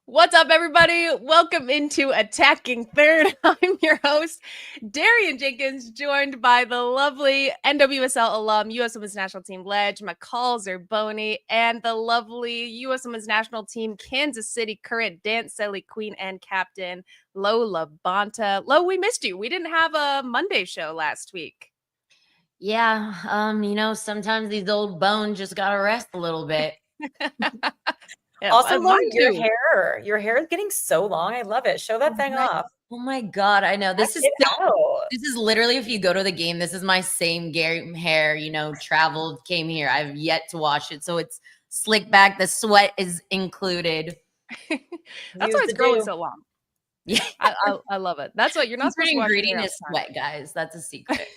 What's up, everybody? Welcome into Attacking Third. I'm your host, Darian Jenkins, joined by the lovely NWSL alum, U.S. Women's National Team ledge, McCall Zerboni, and the lovely U.S. Women's National Team Kansas City current dance silly queen and captain, LaBonta. Lo, we missed you. We didn't have a Monday show last week. Yeah, sometimes these old bones just gotta rest a little bit. Also, love your hair is getting so long. I love it. Show that thing off. Oh my God, I know. This is literally, if you go to the game, this is my same hair, traveled, came here. I've yet to wash it. So it's slicked back. The sweat is included. That's why it's growing so long. Yeah, I love it. That's what you're not supposed to wash your hair. Is sweat, guys. That's a secret.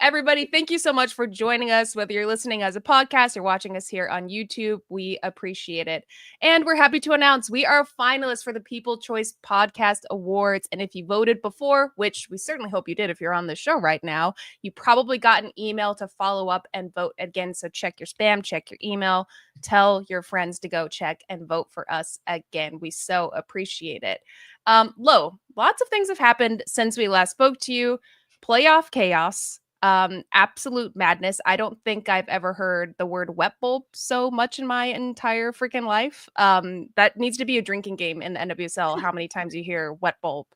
Everybody, thank you so much for joining us, whether you're listening as a podcast or watching us here on YouTube. We appreciate it. And we're happy to announce we are finalists for the People Choice Podcast Awards. And if you voted before, which we certainly hope you did if you're on the show right now, you probably got an email to follow up and vote again. So check your spam, check your email, tell your friends to go check and vote for us again. We so appreciate it. Lo, lots of things have happened since we last spoke to you. Playoff chaos, absolute madness. I don't think I've ever heard the word wet bulb so much in my entire freaking life. That needs to be a drinking game in the NWSL. How many times you hear wet bulb?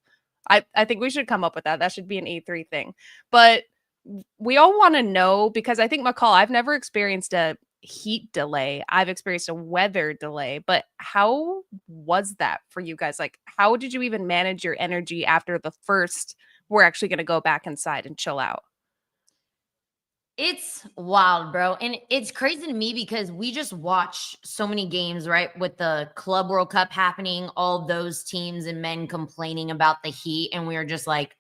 I think we should come up with that. That should be an E3 thing. But we all want to know, because I think, McCall, I've never experienced a heat delay. I've experienced a weather delay. But how was that for you guys? Like, how did you even manage your energy after the first we're actually going to go back inside and chill out? It's wild, bro. And it's crazy to me because we just watch so many games, right? With the Club World Cup happening, all those teams and men complaining about the heat. And we were just like,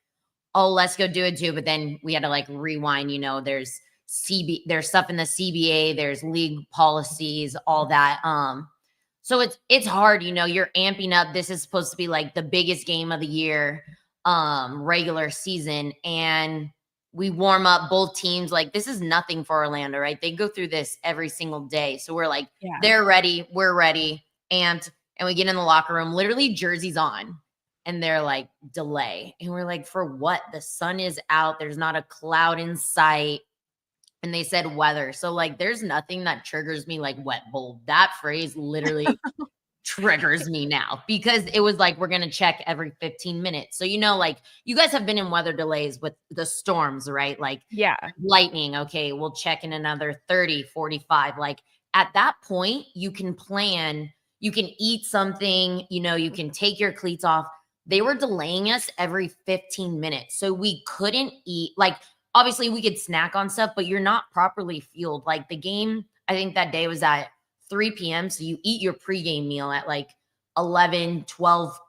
oh, let's go do it too. But then we had to like rewind, there's stuff in the CBA, there's league policies, all that. So it's hard, you're amping up. This is supposed to be like the biggest game of the year, regular season, and we warm up both teams. Like, this is nothing for Orlando, right? They go through this every single day. So we're like, They're ready, we're ready. And we get in the locker room, literally jerseys on, and they're like, delay. And we're like, for what? The sun is out. There's not a cloud in sight. And they said weather. So like, there's nothing that triggers me like wet bulb. That phrase literally triggers me now, because it was like, we're going to check every 15 minutes. So, like, you guys have been in weather delays with the storms, right? Like, lightning. Okay, we'll check in another 30, 45. Like, at that point, you can plan, you can eat something, you can take your cleats off. They were delaying us every 15 minutes. So we couldn't eat. Like, obviously we could snack on stuff, but you're not properly fueled. Like, the game, I think that day was at 3 p.m. So you eat your pregame meal at like 11, 12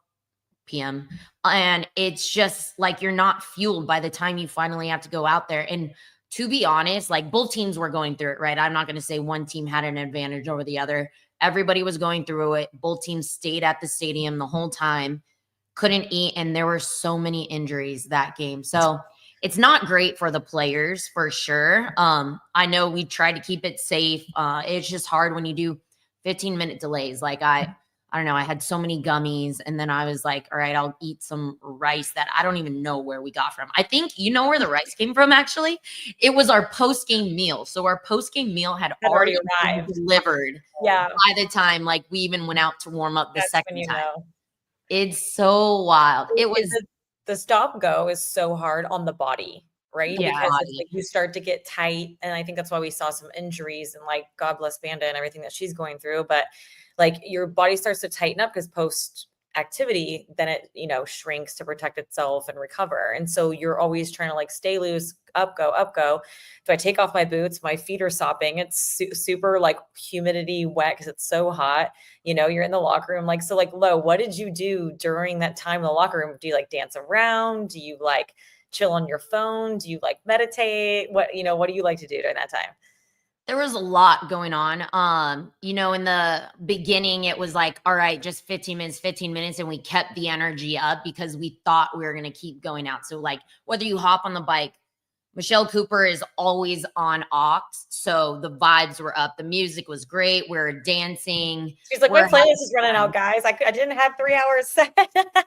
p.m. And it's just like, you're not fueled by the time you finally have to go out there. And to be honest, like, both teams were going through it, right? I'm not going to say one team had an advantage over the other. Everybody was going through it. Both teams stayed at the stadium the whole time, couldn't eat. And there were so many injuries that game. So it's not great for the players, for sure. I know we tried to keep it safe. It's just hard when you do 15-minute delays. Like, I don't know. I had so many gummies, and then I was like, all right, I'll eat some rice that I don't even know where we got from. I think where the rice came from, actually? It was our post-game meal. So our post-game meal had already arrived, delivered by the time like we even went out to warm up the second time. It's so wild. It was... The stop go is so hard on the body, right? Yeah. Because it's like you start to get tight. And I think that's why we saw some injuries, and like, God bless Banda and everything that she's going through. But like, your body starts to tighten up because post activity, then it, shrinks to protect itself and recover. And so you're always trying to like stay loose, up, go, up, go. If I take off my boots, my feet are sopping. It's super like humidity wet because it's so hot. You're in the locker room. Like, so like, Lo, what did you do during that time in the locker room? Do you like dance around? Do you like chill on your phone? Do you like meditate? What do you like to do during that time? There was a lot going on. In the beginning, it was like, all right, just 15 minutes. And we kept the energy up because we thought we were going to keep going out. So like, whether you hop on the bike, Michelle Cooper is always on aux, so the vibes were up. The music was great. We were dancing. She's like, my playlist is running out, guys. I didn't have 3 hours set.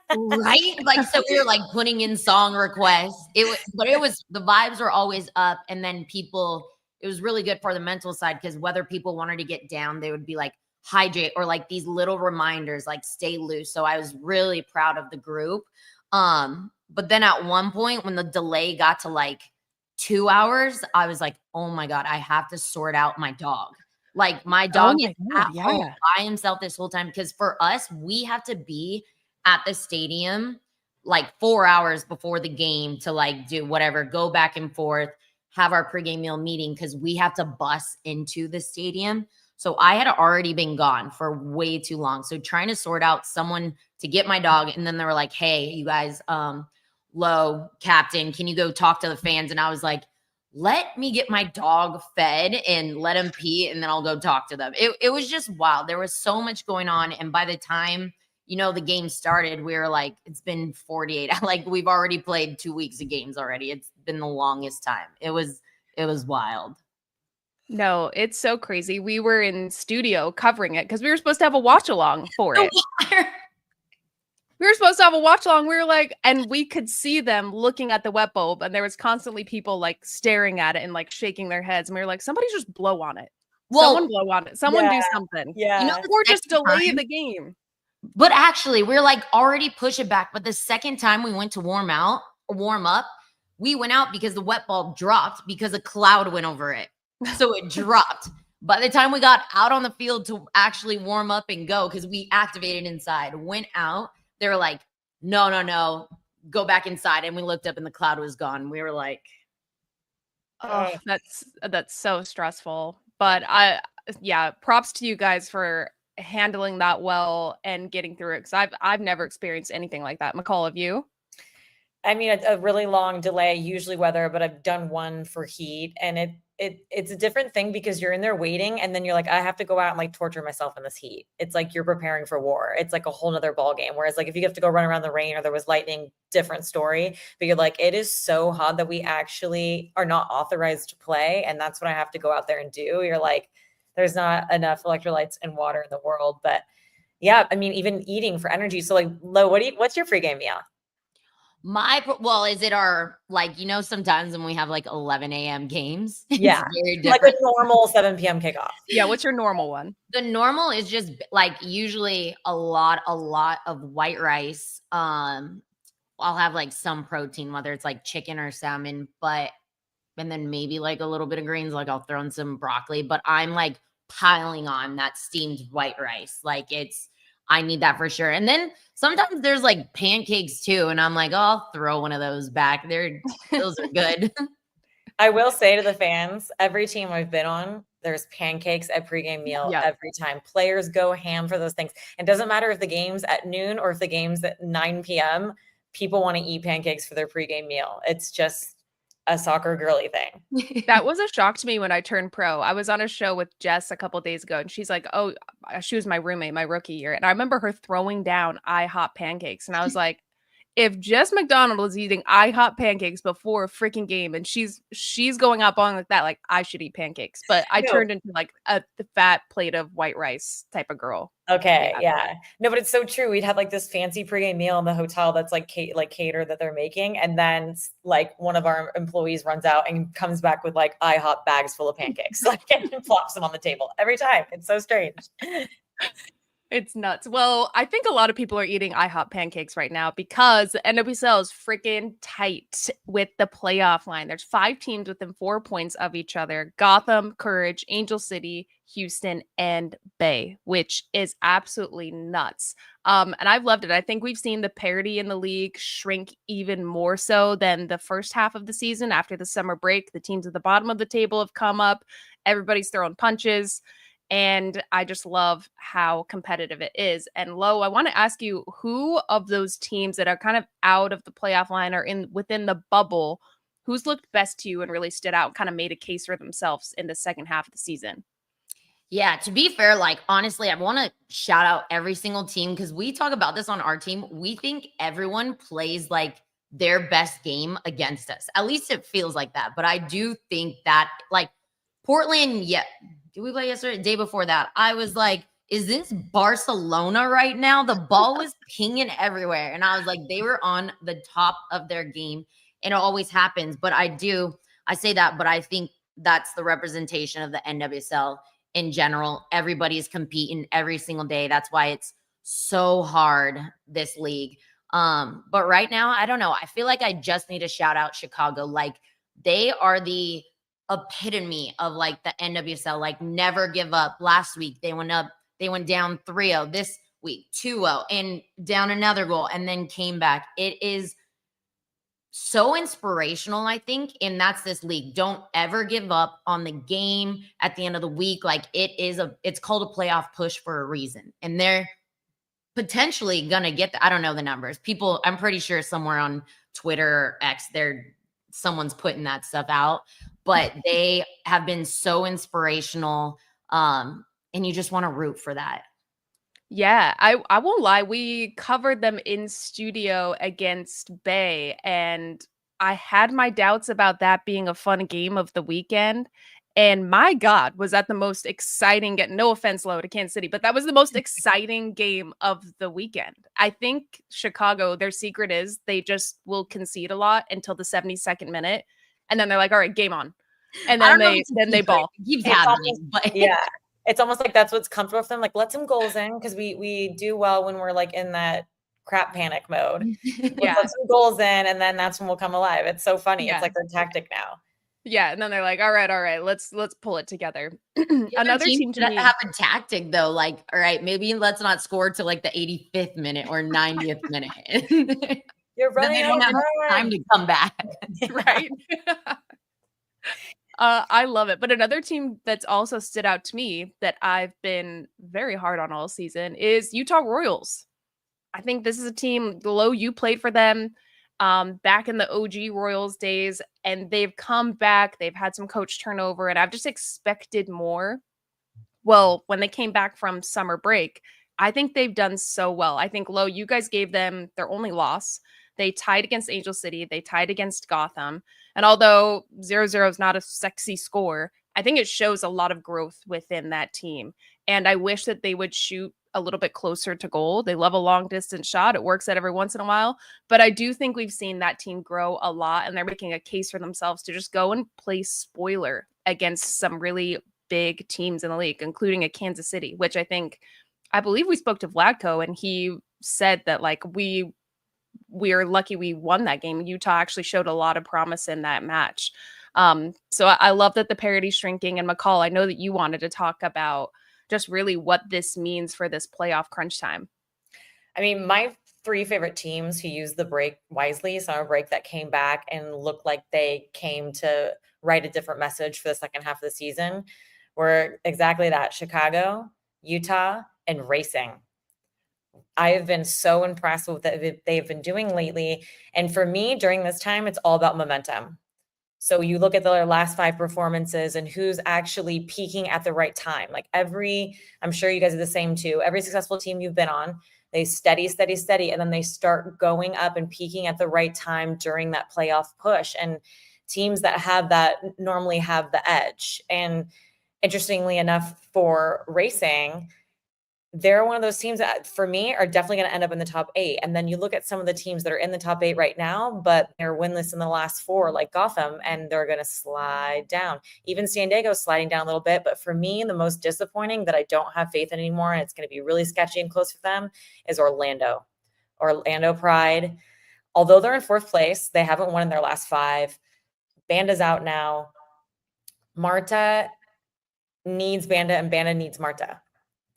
Right? Like, so we were like putting in song requests. But the vibes were always up. And then it was really good for the mental side because whether people wanted to get down, they would be like, hydrate, or like these little reminders, like stay loose. So I was really proud of the group. But then at one point when the delay got to like 2 hours, I was like, oh my God, I have to sort out my dog. Like my dog is at home by himself this whole time. Because for us, we have to be at the stadium like 4 hours before the game to like do whatever, go back and forth, have our pregame meal meeting because we have to bus into the stadium. So I had already been gone for way too long. So trying to sort out someone to get my dog. And then they were like, hey, you guys, Lo, captain, can you go talk to the fans? And I was like, let me get my dog fed and let him pee, and then I'll go talk to them. It was just wild. There was so much going on. And by the time, the game started, we were like, it's been 48. Like we've already played 2 weeks of games already. It's been the longest time. It was wild. No, it's so crazy. We were in studio covering it because we were supposed to have a watch along for it. We were supposed to have a watch along. We were like, and we could see them looking at the wet bulb, and there was constantly people like staring at it and like shaking their heads. And we were like, somebody just blow on it. Someone blow on it. Someone do something. Yeah. Or just delay the game. But actually, we're like already push it back. But the second time we went to warm up, we went out because the wet bulb dropped because a cloud went over it. So it dropped. By the time we got out on the field to actually warm up and go, because we activated inside, went out, they were like, no, go back inside. And we looked up and the cloud was gone. We were like, oh, that's so stressful. But props to you guys for handling that well and getting through it. Because I've never experienced anything like that. McCall, have you? I mean, a really long delay, usually weather, but I've done one for heat, and it's a different thing because you're in there waiting, and then you're like, I have to go out and like torture myself in this heat. It's like you're preparing for war. It's like a whole nother ball game. Whereas like if you have to go run around the rain or there was lightning, different story. But you're like, it is so hot that we actually are not authorized to play, and that's what I have to go out there and do. You're like, there's not enough electrolytes and water in the world. But yeah, I mean, even eating for energy. So like, Lo, what's your pregame meal? Is it our, like, sometimes when we have like 11 a.m. games, yeah, like a normal 7 p.m. kickoff. Yeah. What's your normal one? The normal is just like usually a lot of white rice. I'll have like some protein, whether it's like chicken or salmon, and then maybe like a little bit of greens, like I'll throw in some broccoli, but I'm like piling on that steamed white rice. Like I need that for sure. And then sometimes there's like pancakes too. And I'm like, oh, I'll throw one of those back. Those are good. I will say to the fans, every team I've been on, there's pancakes at pregame meal every time. Players go ham for those things. It doesn't matter if the game's at noon or if the game's at 9 p.m. People want to eat pancakes for their pregame meal. It's just a soccer girly thing. That was a shock to me when I turned pro. I was on a show with Jess a couple days ago, and she's like, oh, she was my roommate my rookie year. And I remember her throwing down IHOP pancakes. And I was like, if Jess McDonald is eating IHOP pancakes before a freaking game and she's going up on like that, like I should eat pancakes. But I turned into like the fat plate of white rice type of girl. Okay. Yeah. No, but it's so true. We'd have like this fancy pregame meal in the hotel that's like cater that they're making. And then like one of our employees runs out and comes back with like IHOP bags full of pancakes, like and flops them on the table every time. It's so strange. It's nuts. Well, I think a lot of people are eating IHOP pancakes right now because the NWSL is freaking tight with the playoff line. There's 5 teams within 4 points of each other: Gotham, Courage, Angel City, Houston, and Bay, which is absolutely nuts. And I've loved it. I think we've seen the parity in the league shrink even more so than the first half of the season. After the summer break, the teams at the bottom of the table have come up. Everybody's throwing punches. And I just love how competitive it is. And Lo, I want to ask you, who of those teams that are kind of out of the playoff line or within the bubble, who's looked best to you and really stood out, kind of made a case for themselves in the second half of the season? Yeah, to be fair, like honestly, I want to shout out every single team because we talk about this on our team. We think everyone plays like their best game against us. At least it feels like that. But I do think that like Portland, did we play yesterday? The day before that, I was like, is this Barcelona right now? The ball was pinging everywhere. And I was like, they were on the top of their game. And it always happens. But I say that, but I think that's the representation of the NWSL in general. Everybody's competing every single day. That's why it's so hard, this league. But right now, I don't know. I feel like I just need to shout out Chicago. Like, they are the epitome of like the NWSL, like never give up. Last week, they went down 3-0. This week, 2-0, and down another goal, and then came back. It is so inspirational, I think, and that's this league. Don't ever give up on the game at the end of the week. Like, it's called a playoff push for a reason, and they're potentially gonna get I don't know the numbers. People, I'm pretty sure somewhere on Twitter or X, someone's putting that stuff out, but they have been so inspirational. And you just want to root for that. Yeah, I won't lie. We covered them in studio against Bay, and I had my doubts about that being a fun game of the weekend. And my God, was that the most exciting no offense, Lo, to Kansas City, but that was the most exciting game of the weekend. I think Chicago, their secret is they just will concede a lot until the 72nd minute. And then they're like, all right, game on. And then they ball. It keeps happening. But yeah. It's almost like that's what's comfortable for them. Like, let some goals in, because we do well when we're like in that crap panic mode. Yeah. Let some goals in, and then that's when we'll come alive. It's so funny. Yeah. It's like their tactic now. Yeah, and then they're like, all right, let's pull it together. Another team should have a tactic though. Like, all right, maybe let's not score till like the 85th minute or 90th minute. You're running. They don't have time to come back, right? I love it. But another team that's also stood out to me that I've been very hard on all season is Utah Royals. I think this is a team, Lo, you played for them back in the OG Royals days, and they've come back. They've had some coach turnover, and I've just expected more. Well, when they came back from summer break, I think they've done so well. I think, Lo, you guys gave them their only loss. They tied against Angel City. They tied against Gotham. And although 0-0 is not a sexy score, I think it shows a lot of growth within that team. And I wish that they would shoot a little bit closer to goal. They love a long distance shot. It works out every once in a while. But I do think we've seen that team grow a lot, and they're making a case for themselves to just go and play spoiler against some really big teams in the league, including a Kansas City, which I believe we spoke to Vladko, and he said that like we are lucky we won that game. Utah actually showed a lot of promise in that match. So I love that the parity's shrinking. And McCall, I know that you wanted to talk about just really what this means for this playoff crunch time. I mean, my 3 favorite teams who used the break wisely, so a break that came back and looked like they came to write a different message for the second half of the season, were exactly that: Chicago, Utah, and Racing. I have been so impressed with what they've been doing lately. And for me, during this time, it's all about momentum. So you look at their last 5 performances and who's actually peaking at the right time. Like I'm sure you guys are the same too. Every successful team you've been on, they steady, and then they start going up and peaking at the right time during that playoff push. And teams that have that normally have the edge. And interestingly enough, for Racing, they're one of those teams that, for me, are definitely going to end up in the top 8. And then you look at some of the teams that are in the top 8 right now, but they're winless in the last 4, like Gotham, and they're going to slide down. Even San Diego's sliding down a little bit. But for me, the most disappointing that I don't have faith in anymore, and it's going to be really sketchy and close for them, is Orlando Pride. Although they're in 4th place, they haven't won in their last 5. Banda's out now. Marta needs Banda, and Banda needs Marta.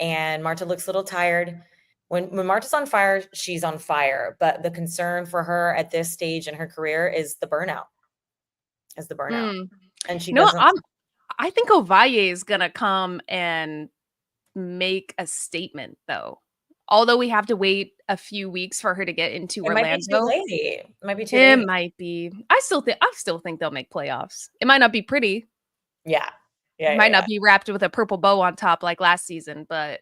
And Marta looks a little tired. When Marta's on fire, she's on fire. But the concern for her at this stage in her career is the burnout. And she doesn't. I think Ovalle is going to come and make a statement, though. Although we have to wait a few weeks for her to get into Orlando. It might be too late. It might be. I still think they'll make playoffs. It might not be pretty. Yeah. It might not be wrapped with a purple bow on top like last season, but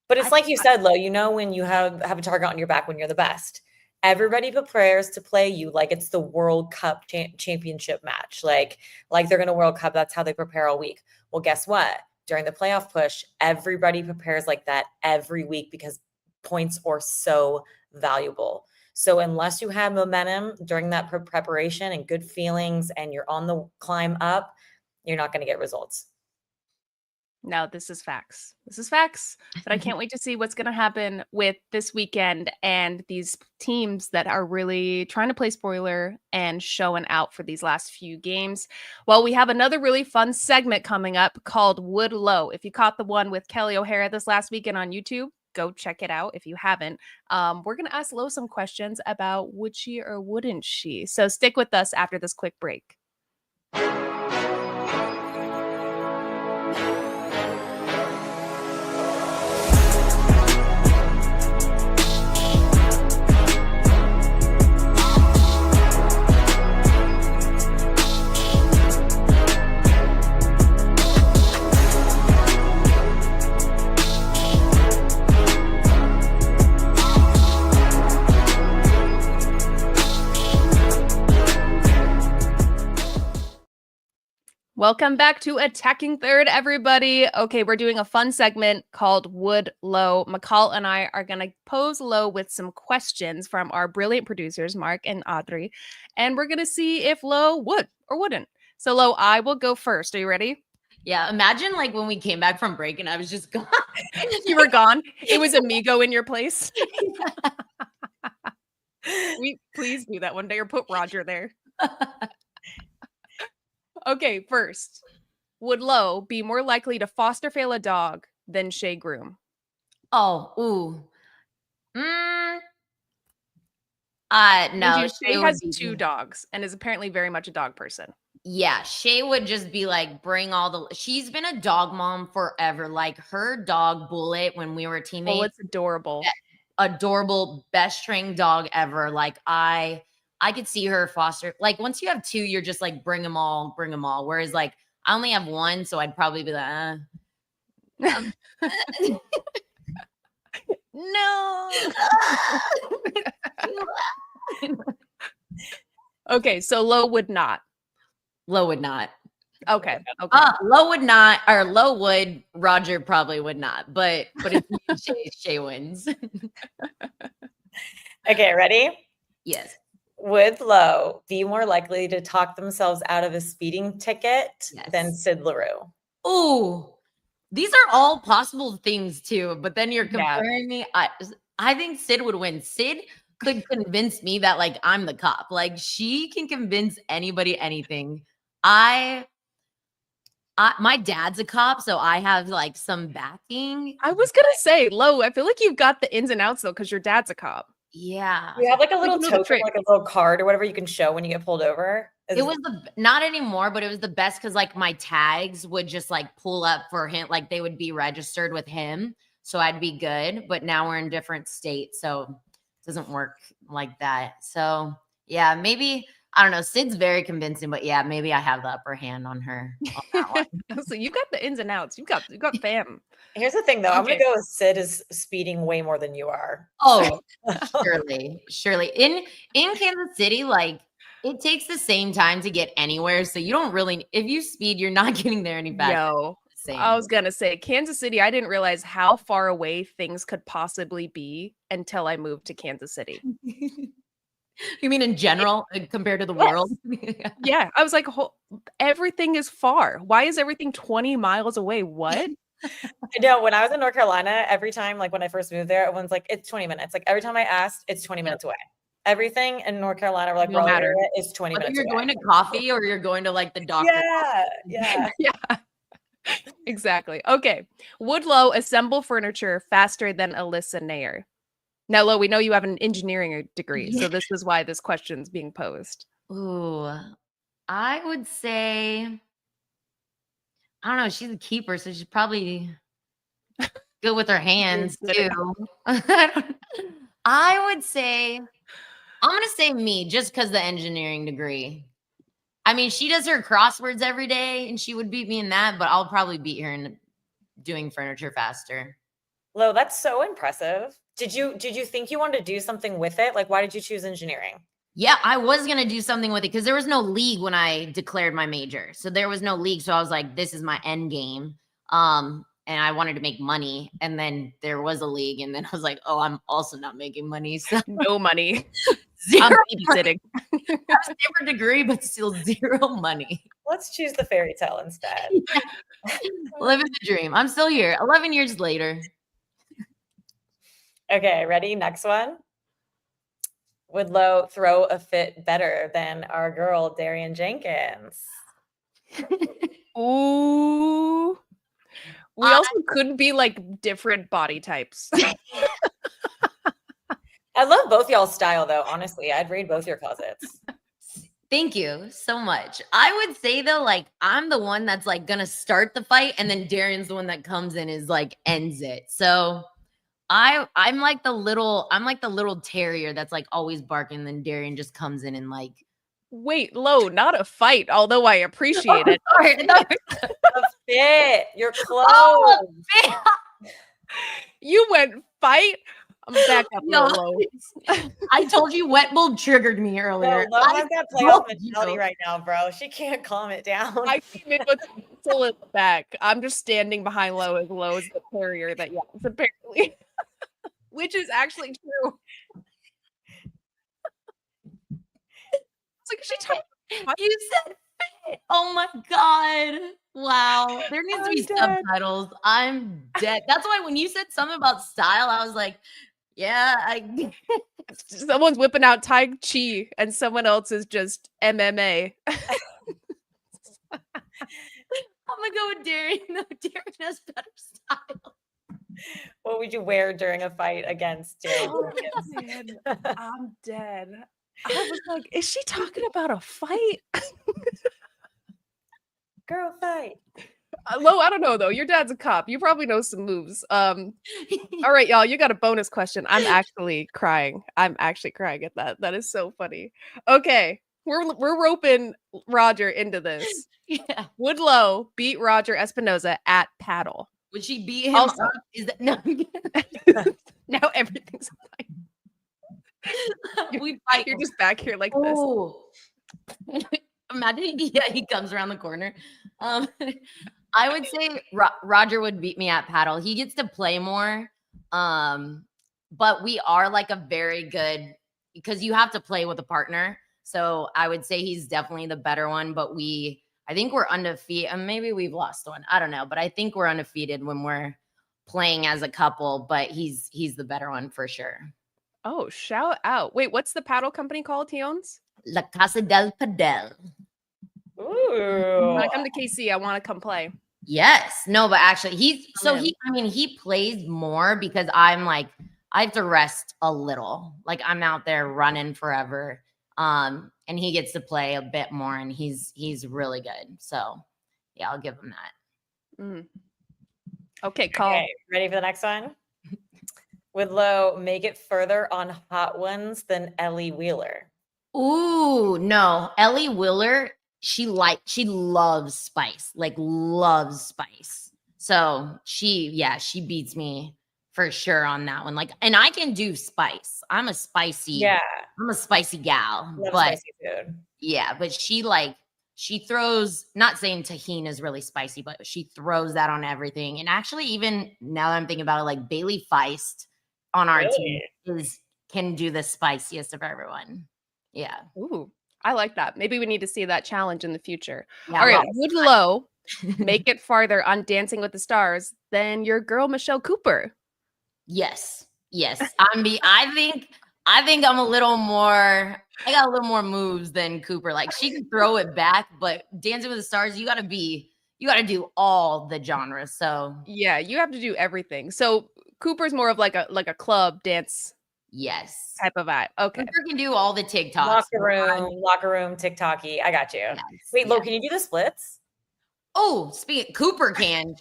it's like you said, Lo, when you have a target on your back when you're the best. everybody prepares to play you like it's the World Cup championship match. Like they're going to World Cup. That's how they prepare all week. Well, guess what? During the playoff push, everybody prepares like that every week because points are so valuable. So unless you have momentum during that preparation and good feelings and you're on the climb up, you're not going to get results. No, this is facts. This is facts. But I can't wait to see what's going to happen with this weekend and these teams that are really trying to play spoiler and showing out for these last few games. Well, we have another really fun segment coming up called Would Low. If you caught the one with Kelley O'Hara this last weekend on YouTube, go check it out if you haven't. We're going to ask Lo some questions about would she or wouldn't she. So stick with us after this quick break. Welcome back to Attacking Third, everybody. Okay, we're doing a fun segment called Would Lo. McCall and I are going to pose Lo with some questions from our brilliant producers, Mark and Audrey, and we're going to see if Lo would or wouldn't. So, Lo, I will go first. Are you ready? Yeah, imagine like when we came back from break and I was just gone. You were gone. It was Amigo in your place. Please do that one day or put Roger there. Okay, first, would Lo be more likely to foster fail a dog than Shea Groom? No. Shea has 2 dogs and is apparently very much a dog person. Yeah, Shea would just be like, she's been a dog mom forever. Like her dog Bullet, when we were teammates. Bullet's adorable. Adorable, best trained dog ever. Like I could see her foster. Like once you have 2, you're just like, bring them all. Whereas like I only have 1, so I'd probably be like, no. Okay, so Lo would not. Okay. Lo would not, or Lo would. Roger probably would not. But it's Shea wins. Okay, ready? Yes. Would Lo be more likely to talk themselves out of a speeding ticket than Syd Leroux? Ooh, these are all possible things too. But then you're comparing me. I think Syd would win. Syd could convince me that like I'm the cop. Like she can convince anybody anything. My dad's a cop, so I have like some backing. I was gonna say, Lo, I feel like you've got the ins and outs though, because your dad's a cop. Yeah. You have like a little token, like a little card or whatever you can show when you get pulled over. It was not anymore, but it was the best because like my tags would just like pull up for him, like they would be registered with him, so I'd be good. But now we're in different states, so it doesn't work like that. So yeah, maybe I don't know. Syd's very convincing, but yeah, maybe I have the upper hand on her. On that one. So you got the ins and outs. You got fam. Here's the thing, though. Okay. I'm gonna go with Syd is speeding way more than you are. Oh, surely. In Kansas City, like it takes the same time to get anywhere, so you don't really. If you speed, you're not getting there any faster. No, I was gonna say Kansas City. I didn't realize how far away things could possibly be until I moved to Kansas City. You mean in general, compared to the world? Yeah, I was like, everything is far. Why is everything 20 miles away? What? I know. When I was in North Carolina, every time, like when I first moved there, everyone's like, it's 20 minutes. Like every time I asked, it's 20 minutes away. Everything in North Carolina, we're like, no matter. Is 20 minutes you're away. Going to coffee or you're going to like the doctor. Yeah. Yeah. Exactly. Okay. Would Lo assemble furniture faster than Alyssa Naeher? Now, Lo, we know you have an engineering degree, so this is why this question's being posed. Ooh, I would say, I don't know. She's a keeper, so she's probably good with her hands too. I would say, I'm going to say me just because the engineering degree. I mean, she does her crosswords every day and she would beat me in that, but I'll probably beat her in doing furniture faster. Lo, that's so impressive. Did you think you wanted to do something with it? Like, why did you choose engineering? Yeah, I was going to do something with it because there was no league when I declared my major. So there was no league. So I was like, this is my end game. And I wanted to make money. And then there was a league. And then I was like, oh, I'm also not making money. So No money. zero I'm babysitting. different degree, but still zero money. Let's choose the fairy tale instead. Yeah. Living the dream. I'm still here 11 years later. Okay, ready? Next one. Would Lo throw a fit better than our girl, Darian Jenkins? Ooh. We also could be like different body types. I love both y'all's style, though. Honestly, I'd raid both your closets. Thank you so much. I would say though, like I'm the one that's like gonna start the fight, and then Darian's the one that comes in is like ends it. So I'm like the little terrier that's like always barking, then Darian just comes in and like Wait, Lo, not a fight, although I appreciate it. A fit, your clothes. Oh, You went fight? I'm back up No. Lo. I told you wet bulb triggered me earlier. Lo has got playoff mentality right now, bro. She can't calm it down. I came in with still in the back. I'm just standing behind Lo as Lo is the carrier that yells, apparently. Which is actually true. It's like, is she talking? You said fit. Oh my God. Wow. There needs to be subtitles. I'm dead. That's why when you said something about style, I was like, yeah, Someone's whipping out Tai Chi and someone else is just MMA. I'm gonna go with Darian. No, Darian has better style. What would you wear during a fight against Darian? Oh, man. I'm dead. I was like, is she talking about a fight? Girl fight. Lo, I don't know though. Your dad's a cop. You probably know some moves. All right, y'all. You got a bonus question. I'm actually crying. I'm actually crying at that. That is so funny. Okay, we're roping Roger into this. Yeah. Would Lo beat Roger Espinoza at paddle? Would she beat him Also- up? Is that no? Now everything's fine. We fight. You're just back here like this. Oh. Imagine he comes around the corner. I would say Roger would beat me at paddle. He gets to play more. But we are like a very good because you have to play with a partner. So I would say he's definitely the better one, but I think we're undefeated. And maybe we've lost one. I don't know, but I think we're undefeated when we're playing as a couple, but he's the better one for sure. Oh, shout out. Wait, what's the paddle company called he owns? La Casa del Padel. Ooh. When I come to KC, I want to come play. Yes. No, but actually he plays more because I'm like, I have to rest a little. Like I'm out there running forever. And he gets to play a bit more and he's really good. So yeah, I'll give him that. Mm. Okay, call. Okay, ready for the next one? Would Lo make it further on Hot Ones than Ellie Wheeler? Ooh, no. Ellie Wheeler, she loves spice. Like loves spice. So she beats me for sure on that one. Like, and I can do spice. I'm a spicy gal. Love but spicy food. yeah, but she throws, not saying tahini is really spicy, but she throws that on everything. And actually, even now that I'm thinking about it, like Bailey Feist on our team can do the spiciest of everyone. Yeah. Ooh, I like that. Maybe we need to see that challenge in the future. Yeah, all right, would Lo make it farther on Dancing with the Stars than your girl Michelle Cooper? Yes. I think I'm a little more. I got a little more moves than Cooper. Like she can throw it back, but Dancing with the Stars, you got to do all the genres. So yeah, you have to do everything. So Cooper's more of like a club dance. Yes. Type of vibe. Okay. Cooper can do all the TikToks. Locker room, TikTok-y. I got you. Yes, Wait, Lo, can you do the splits? Oh, Cooper can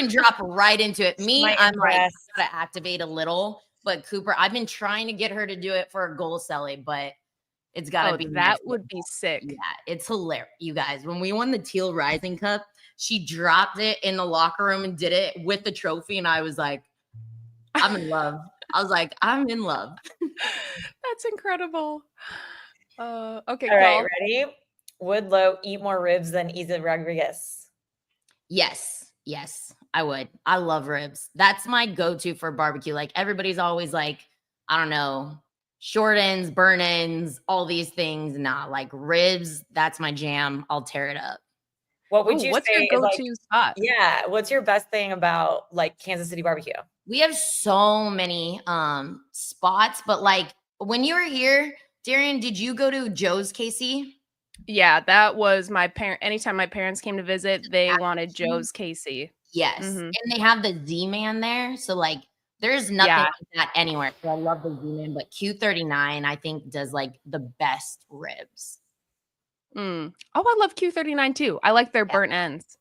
drop right into it. I'm like, gotta activate a little, but Cooper, I've been trying to get her to do it for a goal celly, but it's gotta be that would be sick. Yeah, it's hilarious. You guys, when we won the Teal Rising Cup, she dropped it in the locker room and did it with the trophy, and I was like, I'm in love. I was like, I'm in love. That's incredible. Okay, All right, Call. ready? Would Lowe eat more ribs than Izzy Rodriguez? Yes, I would. I love ribs. That's my go-to for barbecue. Like everybody's always like, I don't know, short ends, burn ends, all these things. Nah, like ribs, that's my jam. I'll tear it up. What would Ooh, you what's say your is like, go-to spot? yeah, what's your best thing about like Kansas City barbecue? We have so many spots, but like when you were here, Darian, did you go to Joe's KC? Yeah, that was my parent. Anytime my parents came to visit, they wanted Joe's KC. Yes. Mhm. And they have the Z-Man there. So like there's nothing Yeah. like that anywhere. So I love the Z-Man, but Q39 I think does like the best ribs. Oh, I love Q39 too. I like their burnt ends.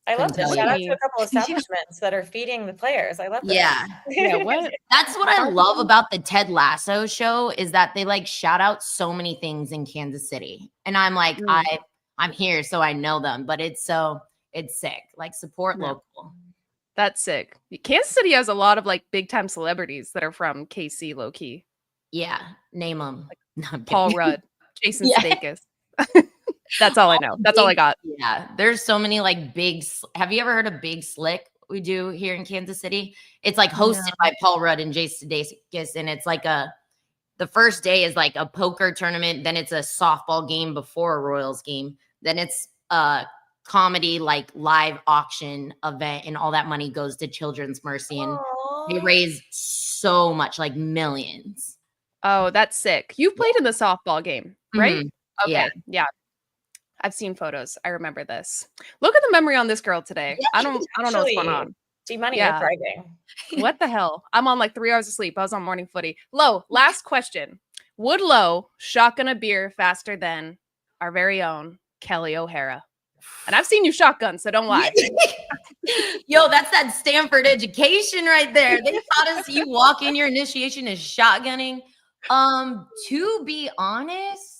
I love Couldn't this. tell Shout out you. to a couple establishments that are feeding the players. I love this. Yeah. Yeah, what? That's what I love Barbecue? about the Ted Lasso show is that they like shout out so many things in Kansas City. And I'm like, Mm. I'm here, so I know them, but it's sick. Like support Yeah. local. That's sick. Kansas City has a lot of like big time celebrities that are from KC, low key. Yeah. Name them. No, I'm Paul kidding. Rudd, Jason Yeah. Sudeikis. That's all I know. That's all I got. Yeah. There's so many like have you ever heard of Big Slick? We do here in Kansas City. It's like hosted by Paul Rudd and Jason Sudeikis, and it's like the first day is like a poker tournament, then it's a softball game before a Royals game, then it's a comedy like live auction event, and all that money goes to Children's Mercy, and they raise so much, like millions. Oh, that's sick. You played in the softball game, right? Mhm. Okay. Yeah. I've seen photos. I remember this. Look at the memory on this girl today. Yeah, I don't know what's going on. G-Money, Yeah. you're thriving. What the hell? I'm on like 3 hours of sleep. I was on morning footy. Low, last question. Would Low shotgun a beer faster than our very own Kelley O'Hara? And I've seen you shotgun, so don't lie. Yo, that's that Stanford education right there. They taught us you walk in, your initiation is shotgunning. To be honest,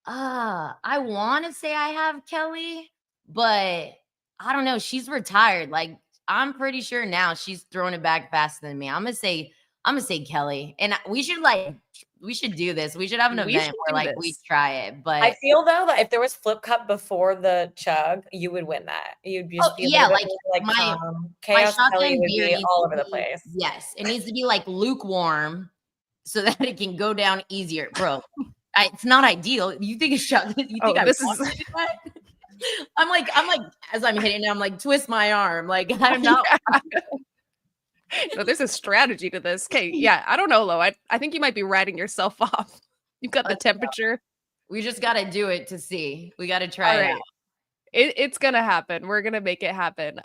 I want to say I have Kelley, but I don't know. She's retired. Like I'm pretty sure now she's throwing it back faster than me. I'm gonna say Kelley, and we should do this. We should have an event where like we try it. But I feel though that if there was Flip Cup before the chug, you would win that. You'd just be like my Chaos shotgun Kelley would beer be needs all to over the be- place. Yes, it needs to be like lukewarm so that it can go down easier, bro. It's not ideal. You think it's shotgun? You think this want is to do that? I'm like, as I'm hitting it, I'm like, twist my arm. Like, I'm not. No, there's a strategy to this. Okay, yeah, I don't know, Lo. I think you might be writing yourself off. You've got the temperature. We just got to do it to see. We got to try it out. It's gonna happen. We're gonna make it happen.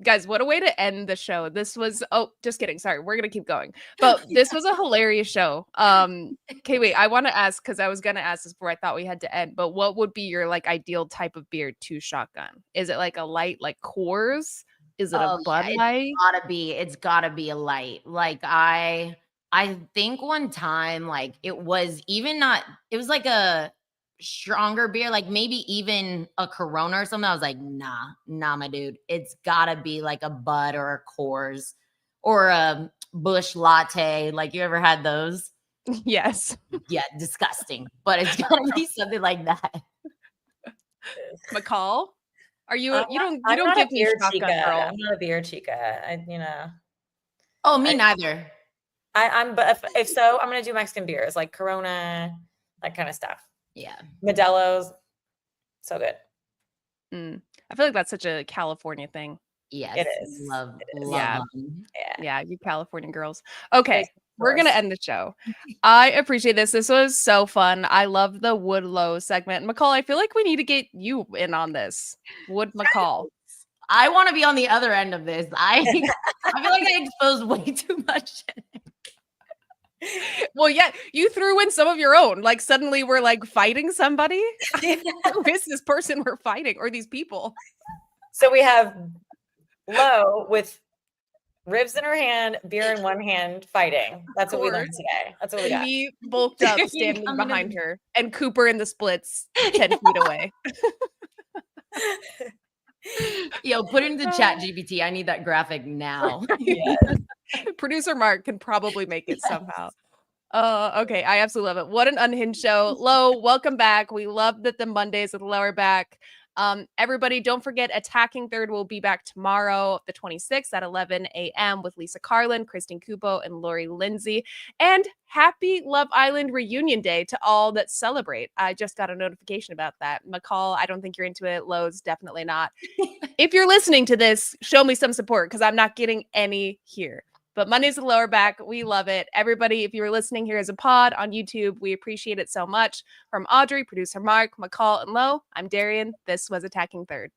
Guys, what a way to end the show. This was just kidding. Sorry, we're gonna keep going. But this was a hilarious show. Okay, wait, I want to ask because I was gonna ask this before I thought we had to end, but what would be your like ideal type of beer to shotgun? Is it like a light like Coors? Is it a Bud Light? It's gotta be a light. Like I think one time, like it was like a stronger beer, like maybe even a Corona or something. I was like, nah, my dude. It's gotta be like a Bud or a Coors or a Busch Latte. Like you ever had those? Yes. Yeah, disgusting. But it's gotta be something like that. McCall? Are you I'm you not don't give me beer shotgun, chica. girl. I'm not a beer chica. Oh, me neither. But if so, I'm gonna do Mexican beers like Corona, that kind of stuff. Yeah. Modelo's, so good. I feel like that's such a California thing. Yes, it is. Love Yeah. them. Yeah, you California girls. Okay, we're gonna end the show. I appreciate this. This was so fun. I love the Wood Low segment. McCall, I feel like we need to get you in on this. Wood McCall. I want to be on the other end of this. I feel like I exposed way too much. Well, yeah, you threw in some of your own. Like suddenly we're like fighting somebody. Who is this person we're fighting or these people? So we have Low with ribs in her hand, beer in one hand, fighting. That's what we learned today. That's what we got. Me bulked up, standing behind her, and Cooper in the splits 10 feet away. Yo, put it into chat GPT. I need that graphic now. Yes. Producer Mark can probably make it somehow. Okay. I absolutely love it. What an unhinged show. Lo, welcome back. We love that the Mondays with Lower Back. Everybody, don't forget Attacking Third will be back tomorrow, the 26th at 11 a.m. with Lisa Carlin, Christine Cupo, and Lori Lindsay. And happy Love Island Reunion Day to all that celebrate. I just got a notification about that. McCall, I don't think you're into it. Lowe's, definitely not. If you're listening to this, show me some support because I'm not getting any here. But Mondays with Lower Back, we love it. Everybody, if you were listening here as a pod on YouTube, we appreciate it so much. From Audrey, producer Mark, McCall, and Lo, I'm Darian. This was Attacking Third.